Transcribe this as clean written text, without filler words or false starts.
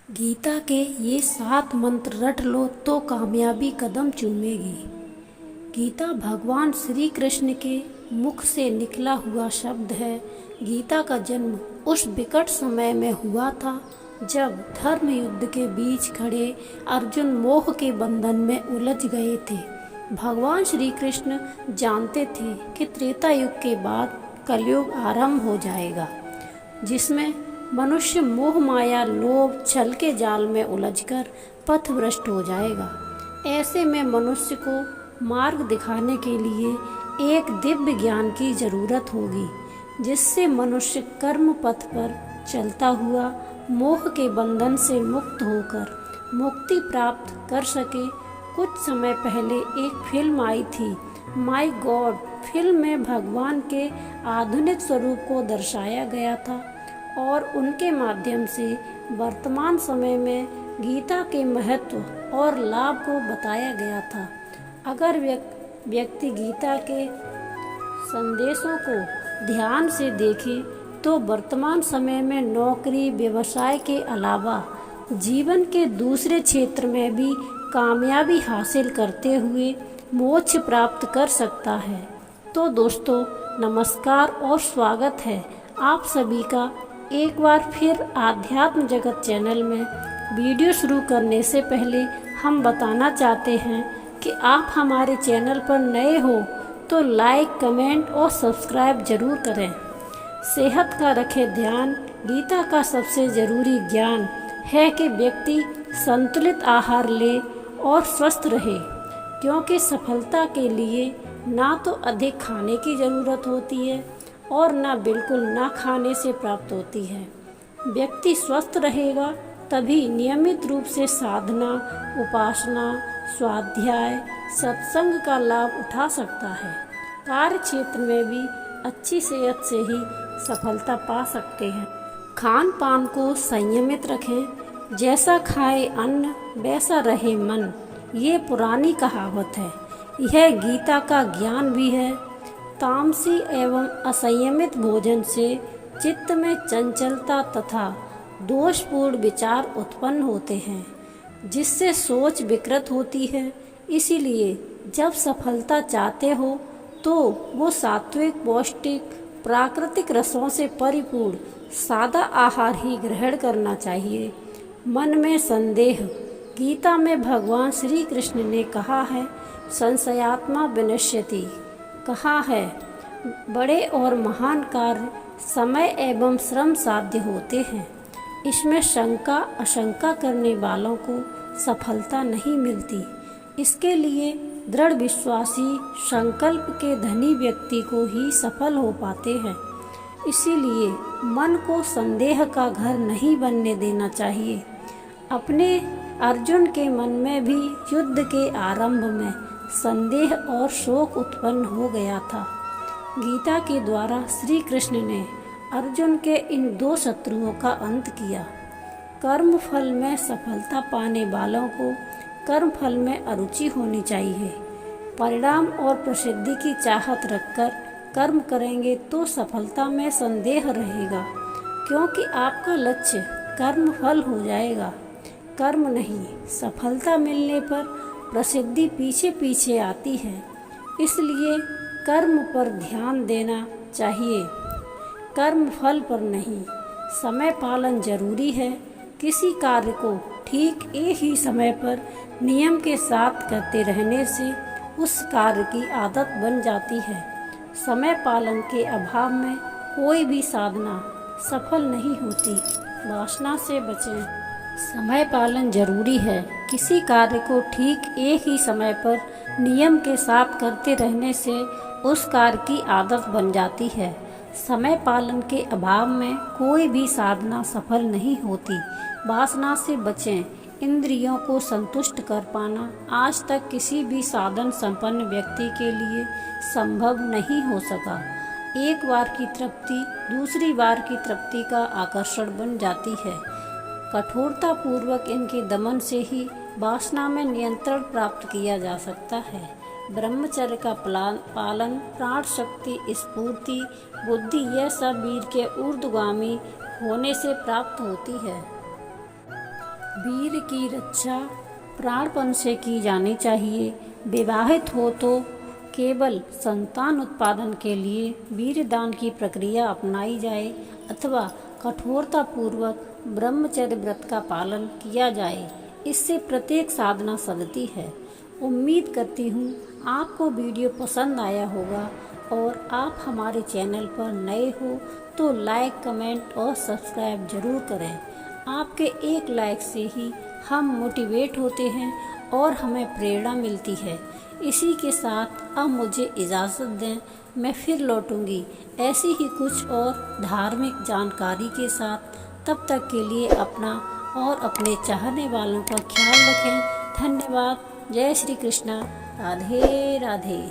गीता के ये 7 मंत्र रट लो तो कामयाबी कदम चूमेगी। गीता भगवान श्री कृष्ण के मुख से निकला हुआ शब्द है। गीता का जन्म उस विकट समय में हुआ था जब धर्म युद्ध के बीच खड़े अर्जुन मोह के बंधन में उलझ गए थे। भगवान श्री कृष्ण जानते थे कि त्रेता युग के बाद कलयुग आरंभ हो जाएगा, जिसमें मनुष्य मोह माया लोभ छल के जाल में उलझकर पथभ्रष्ट हो जाएगा। ऐसे में मनुष्य को मार्ग दिखाने के लिए एक दिव्य ज्ञान की जरूरत होगी, जिससे मनुष्य कर्म पथ पर चलता हुआ मोह के बंधन से मुक्त होकर मुक्ति प्राप्त कर सके। कुछ समय पहले एक फिल्म आई थी, माय गॉड। फिल्म में भगवान के आधुनिक स्वरूप को दर्शाया गया था और उनके माध्यम से वर्तमान समय में गीता के महत्व और लाभ को बताया गया था। अगर व्यक्ति गीता के संदेशों को ध्यान से देखे तो वर्तमान समय में नौकरी व्यवसाय के अलावा जीवन के दूसरे क्षेत्र में भी कामयाबी हासिल करते हुए मोक्ष प्राप्त कर सकता है। तो दोस्तों नमस्कार और स्वागत है आप सभी का एक बार फिर आध्यात्म जगत चैनल में। वीडियो शुरू करने से पहले हम बताना चाहते हैं कि आप हमारे चैनल पर नए हो तो लाइक कमेंट और सब्सक्राइब जरूर करें। सेहत का रखें ध्यान। गीता का सबसे ज़रूरी ज्ञान है कि व्यक्ति संतुलित आहार ले और स्वस्थ रहे, क्योंकि सफलता के लिए ना तो अधिक खाने की ज़रूरत होती है और ना बिल्कुल ना खाने से प्राप्त होती है। व्यक्ति स्वस्थ रहेगा तभी नियमित रूप से साधना, उपासना, स्वाध्याय, सत्संग का लाभ उठा सकता है। कार्य क्षेत्र में भी अच्छी सेहत से ही सफलता पा सकते हैं। खान पान को संयमित रखें, जैसा खाए अन्न वैसा रहे मन, ये पुरानी कहावत है। यह गीता का ज्ञान भी है। तामसी एवं असंयमित भोजन से चित्त में चंचलता तथा दोषपूर्ण विचार उत्पन्न होते हैं, जिससे सोच विकृत होती है। इसीलिए जब सफलता चाहते हो तो वो सात्विक, पौष्टिक, प्राकृतिक रसों से परिपूर्ण सादा आहार ही ग्रहण करना चाहिए। मन में संदेह। गीता में भगवान श्री कृष्ण ने कहा है, संशयात्मा विनश्यति। कहा है, बड़े और महान कार्य समय एवं श्रम साध्य होते हैं। इसमें शंका आशंका करने वालों को सफलता नहीं मिलती। इसके लिए दृढ़ विश्वासी, संकल्प के धनी व्यक्ति को ही सफल हो पाते हैं। इसीलिए मन को संदेह का घर नहीं बनने देना चाहिए। अपने अर्जुन के मन में भी युद्ध के आरंभ में संदेह और शोक उत्पन्न हो गया था। गीता के द्वारा श्री कृष्ण ने अर्जुन के इन 2 शत्रुओं का अंत किया। कर्म फल में सफलता पाने वालों को कर्म फल में अरुचि होनी चाहिए। परिणाम और प्रसिद्धि की चाहत रखकर कर्म करेंगे तो सफलता में संदेह रहेगा, क्योंकि आपका लक्ष्य कर्म फल हो जाएगा, कर्म नहीं। सफलता मिलने पर प्रसिद्धि पीछे पीछे आती है, इसलिए कर्म पर ध्यान देना चाहिए, कर्म फल पर नहीं। समय पालन जरूरी है। किसी कार्य को ठीक एक ही समय पर नियम के साथ करते रहने से उस कार्य की आदत बन जाती है। समय पालन के अभाव में कोई भी साधना सफल नहीं होती। वासना से बचें। समय पालन जरूरी है। किसी कार्य को ठीक एक ही समय पर नियम के साथ करते रहने से उस कार्य की आदत बन जाती है। समय पालन के अभाव में कोई भी साधना सफल नहीं होती। वासना से बचें। इंद्रियों को संतुष्ट कर पाना आज तक किसी भी साधन संपन्न व्यक्ति के लिए संभव नहीं हो सका। एक बार की तृप्ति दूसरी बार की तृप्ति का आकर्षण बन जाती है। कठोरता पूर्वक इनके दमन से ही वासना में नियंत्रण प्राप्त किया जा सकता है। ब्रह्मचर्य का पालन, प्राण शक्ति, स्फूर्ति, बुद्धि, यह सब वीर के ऊर्ध्वगामी होने से प्राप्त होती है। वीर की रक्षा प्राणपण से की जानी चाहिए। विवाहित हो तो केवल संतान उत्पादन के लिए वीरदान की प्रक्रिया अपनाई जाए अथवा कठोरतापूर्वक ब्रह्मचर्य व्रत का पालन किया जाए। इससे प्रत्येक साधना सदती है। उम्मीद करती हूँ आपको वीडियो पसंद आया होगा और आप हमारे चैनल पर नए हो तो लाइक, कमेंट और सब्सक्राइब ज़रूर करें। आपके एक लाइक से ही हम मोटिवेट होते हैं और हमें प्रेरणा मिलती है। इसी के साथ अब मुझे इजाज़त दें, मैं फिर लौटूंगी ऐसी ही कुछ और धार्मिक जानकारी के साथ। तब तक के लिए अपना और अपने चाहने वालों का ख्याल रखें। धन्यवाद। जय श्री कृष्णा। राधे राधे।